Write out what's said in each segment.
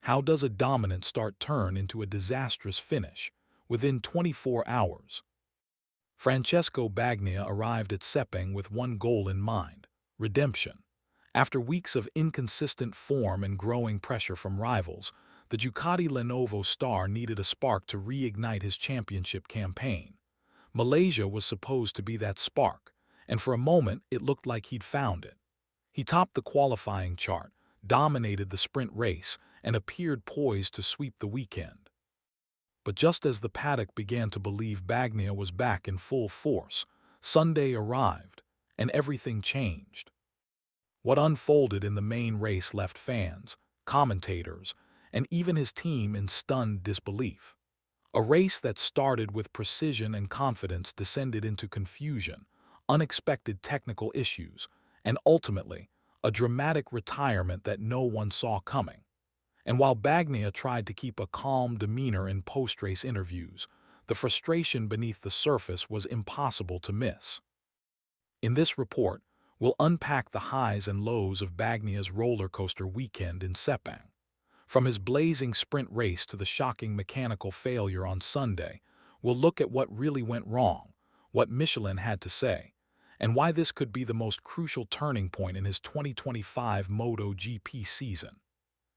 How does a dominant start turn into a disastrous finish within 24 hours? Francesco Bagnaia arrived at Sepang with one goal in mind: redemption. After weeks of inconsistent form and growing pressure from rivals, the Ducati Lenovo star needed a spark to reignite his championship campaign. Malaysia was supposed to be that spark, and for a moment it looked like he'd found it. He topped the qualifying chart, dominated the sprint race, and appeared poised to sweep the weekend. But just as the paddock began to believe Bagnaia was back in full force, Sunday arrived, and everything changed. What unfolded in the main race left fans, commentators, and even his team in stunned disbelief. A race that started with precision and confidence descended into confusion, unexpected technical issues, and ultimately, a dramatic retirement that no one saw coming. And while Bagnaia tried to keep a calm demeanor in post-race interviews, the frustration beneath the surface was impossible to miss. In this report, we'll unpack the highs and lows of Bagnaia's roller coaster weekend in Sepang. From his blazing sprint race to the shocking mechanical failure on Sunday, we'll look at what really went wrong, what Michelin had to say, and why this could be the most crucial turning point in his 2025 MotoGP season.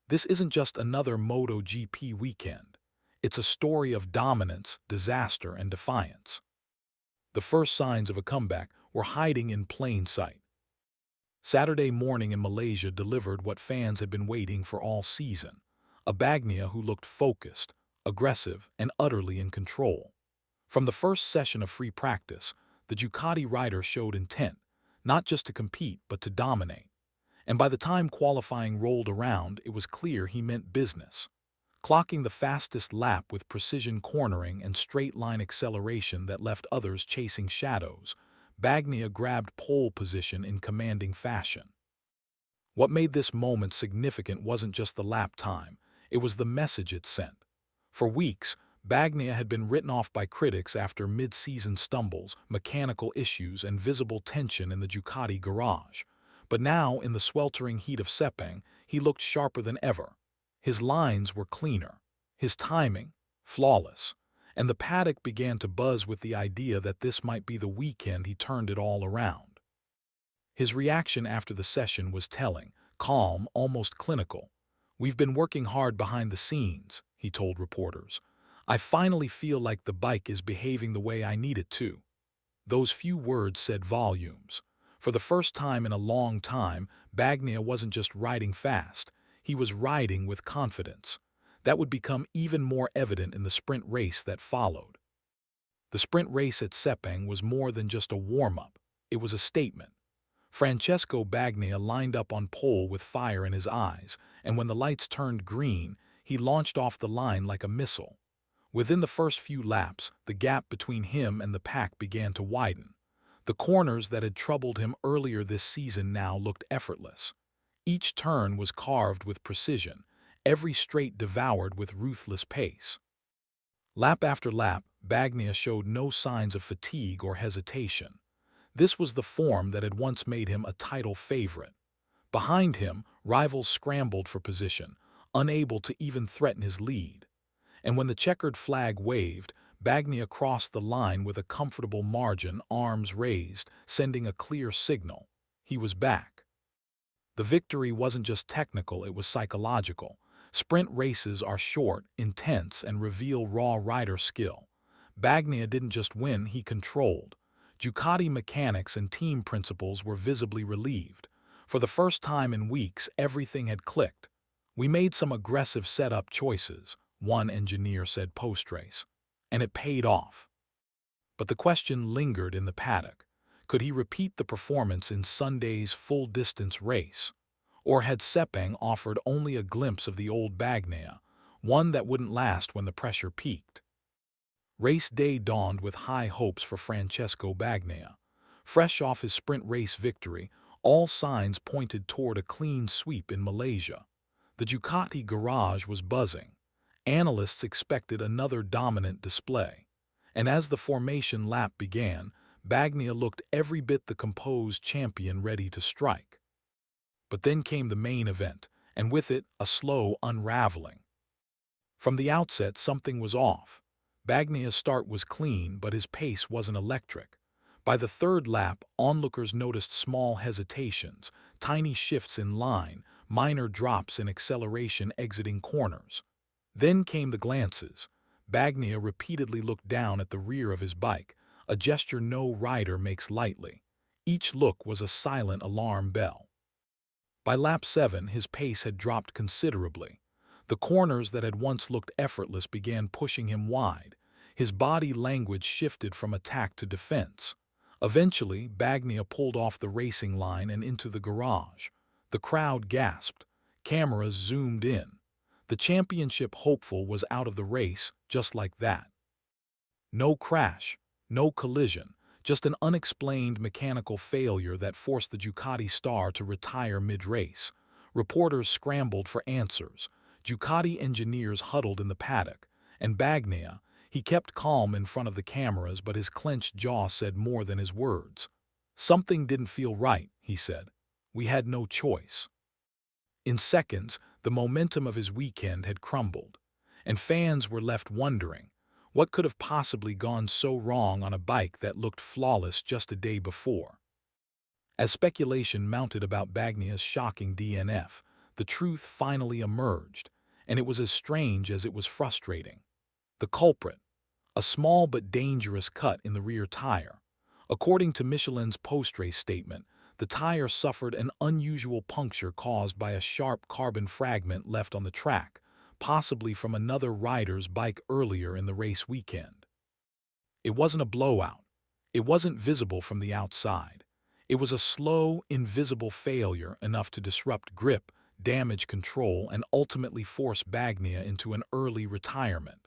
This isn't just another MotoGP weekend. It's a story of dominance, disaster, and defiance. The first signs of a comeback were hiding in plain sight. Saturday morning in Malaysia delivered what fans had been waiting for all season: a Bagnaia who looked focused, aggressive, and utterly in control. From the first session of free practice, the Ducati rider showed intent, not just to compete but to dominate. And by the time qualifying rolled around, it was clear he meant business. Clocking the fastest lap with precision cornering and straight-line acceleration that left others chasing shadows, Bagnaia grabbed pole position in commanding fashion. What made this moment significant wasn't just the lap time, it was the message it sent. For weeks, Bagnaia had been written off by critics after mid-season stumbles, mechanical issues, and visible tension in the Ducati garage. But now, in the sweltering heat of Sepang, he looked sharper than ever. His lines were cleaner, his timing flawless, and the paddock began to buzz with the idea that this might be the weekend he turned it all around. His reaction after the session was telling: calm, almost clinical. "We've been working hard behind the scenes," he told reporters. "I finally feel like the bike is behaving the way I need it to." Those few words said volumes. For the first time in a long time, Bagnaia wasn't just riding fast, he was riding with confidence. That would become even more evident in the sprint race that followed. The sprint race at Sepang was more than just a warm-up, it was a statement. Francesco Bagnaia lined up on pole with fire in his eyes, and when the lights turned green, he launched off the line like a missile. Within the first few laps, the gap between him and the pack began to widen. The corners that had troubled him earlier this season now looked effortless. Each turn was carved with precision, every straight devoured with ruthless pace. Lap after lap, Bagnaia showed no signs of fatigue or hesitation. This was the form that had once made him a title favorite. Behind him, rivals scrambled for position, unable to even threaten his lead. And when the checkered flag waved, Bagnaia crossed the line with a comfortable margin, arms raised, sending a clear signal. He was back. The victory wasn't just technical, it was psychological. Sprint races are short, intense, and reveal raw rider skill. Bagnaia didn't just win, he controlled. Ducati mechanics and team principles were visibly relieved. For the first time in weeks, everything had clicked. "We made some aggressive setup choices," one engineer said post-race, "and it paid off." But the question lingered in the paddock. Could he repeat the performance in Sunday's full-distance race? Or had Sepang offered only a glimpse of the old Bagnaia, one that wouldn't last when the pressure peaked? Race day dawned with high hopes for Francesco Bagnaia. Fresh off his sprint race victory, all signs pointed toward a clean sweep in Malaysia. The Ducati garage was buzzing. Analysts expected another dominant display. And as the formation lap began, Bagnaia looked every bit the composed champion ready to strike. But then came the main event, and with it, a slow unraveling. From the outset, something was off. Bagnia's start was clean, but his pace wasn't electric. By the third lap, onlookers noticed small hesitations, tiny shifts in line, minor drops in acceleration exiting corners. Then came the glances. Bagnaia repeatedly looked down at the rear of his bike, a gesture no rider makes lightly. Each look was a silent alarm bell. By lap 7, his pace had dropped considerably. The corners that had once looked effortless began pushing him wide. His body language shifted from attack to defense. Eventually, Bagnaia pulled off the racing line and into the garage. The crowd gasped. Cameras zoomed in. The championship hopeful was out of the race, just like that. No crash, no collision, just an unexplained mechanical failure that forced the Ducati star to retire mid-race. Reporters scrambled for answers. Ducati engineers huddled in the paddock, and Bagnaia, he kept calm in front of the cameras, but his clenched jaw said more than his words. "Something didn't feel right," he said. "We had no choice." In seconds, the momentum of his weekend had crumbled, and fans were left wondering, what could have possibly gone so wrong on a bike that looked flawless just a day before? As speculation mounted about Bagnaia's shocking DNF, the truth finally emerged, and it was as strange as it was frustrating. The culprit: a small but dangerous cut in the rear tire. According to Michelin's post-race statement, the tire suffered an unusual puncture caused by a sharp carbon fragment left on the track, possibly from another rider's bike earlier in the race weekend. It wasn't a blowout. It wasn't visible from the outside. It was a slow, invisible failure enough to disrupt grip, damage control, and ultimately force Bagnaia into an early retirement.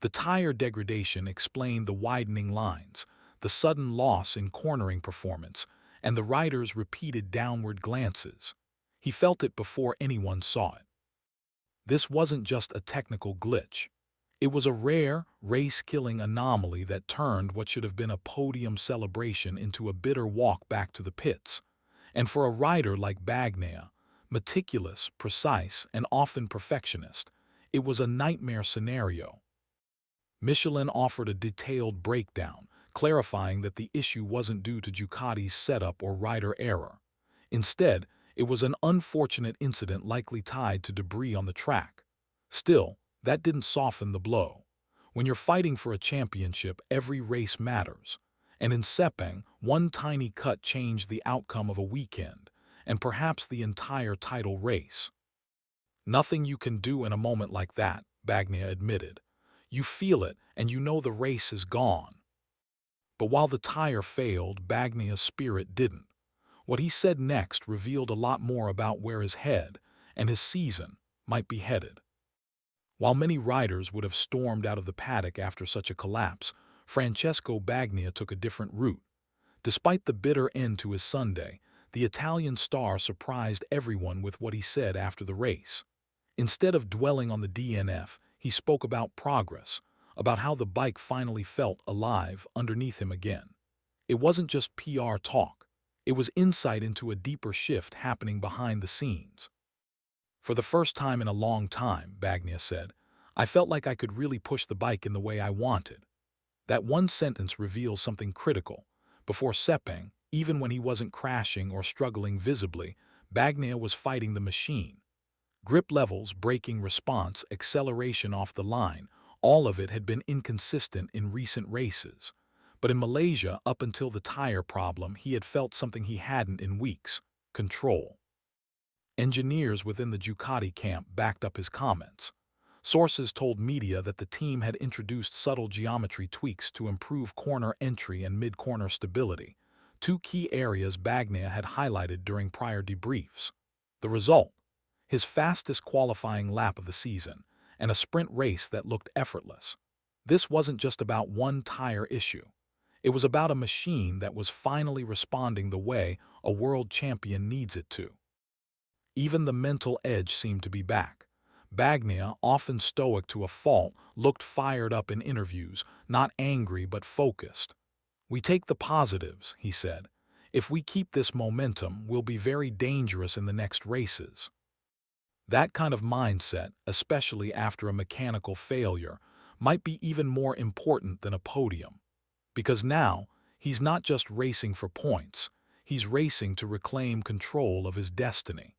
The tire degradation explained the widening lines, the sudden loss in cornering performance, and the rider's repeated downward glances. He felt it before anyone saw it. This wasn't just a technical glitch. It was a rare, race-killing anomaly that turned what should have been a podium celebration into a bitter walk back to the pits. And for a rider like Bagnaia, meticulous, precise, and often perfectionist, it was a nightmare scenario. Michelin offered a detailed breakdown, clarifying that the issue wasn't due to Ducati's setup or rider error. Instead, it was an unfortunate incident likely tied to debris on the track. Still, that didn't soften the blow. When you're fighting for a championship, every race matters. And in Sepang, one tiny cut changed the outcome of a weekend, and perhaps the entire title race. "Nothing you can do in a moment like that," Bagnaia admitted. "You feel it, and you know the race is gone." But while the tire failed, Bagnaia's spirit didn't. What he said next revealed a lot more about where his head and his season might be headed. While many riders would have stormed out of the paddock after such a collapse, Francesco Bagnaia took a different route. Despite the bitter end to his Sunday, the Italian star surprised everyone with what he said after the race. Instead of dwelling on the DNF, he spoke about progress, about how the bike finally felt alive underneath him again. It wasn't just PR talk. It was insight into a deeper shift happening behind the scenes. "For the first time in a long time," Bagnaia said, "I felt like I could really push the bike in the way I wanted." That one sentence reveals something critical. Before Sepang, even when he wasn't crashing or struggling visibly, Bagnaia was fighting the machine. Grip levels, braking response, acceleration off the line, all of it had been inconsistent in recent races. But in Malaysia, up until the tire problem, he had felt something he hadn't in weeks: control. Engineers within the Ducati camp backed up his comments. Sources told media that the team had introduced subtle geometry tweaks to improve corner entry and mid-corner stability, two key areas Bagnaia had highlighted during prior debriefs. The result: his fastest qualifying lap of the season, and a sprint race that looked effortless. This wasn't just about one tire issue. It was about a machine that was finally responding the way a world champion needs it to. Even the mental edge seemed to be back. Bagnaia, often stoic to a fault, looked fired up in interviews, not angry but focused. "We take the positives," he said. "If we keep this momentum, we'll be very dangerous in the next races." That kind of mindset, especially after a mechanical failure, might be even more important than a podium. Because now, he's not just racing for points, he's racing to reclaim control of his destiny.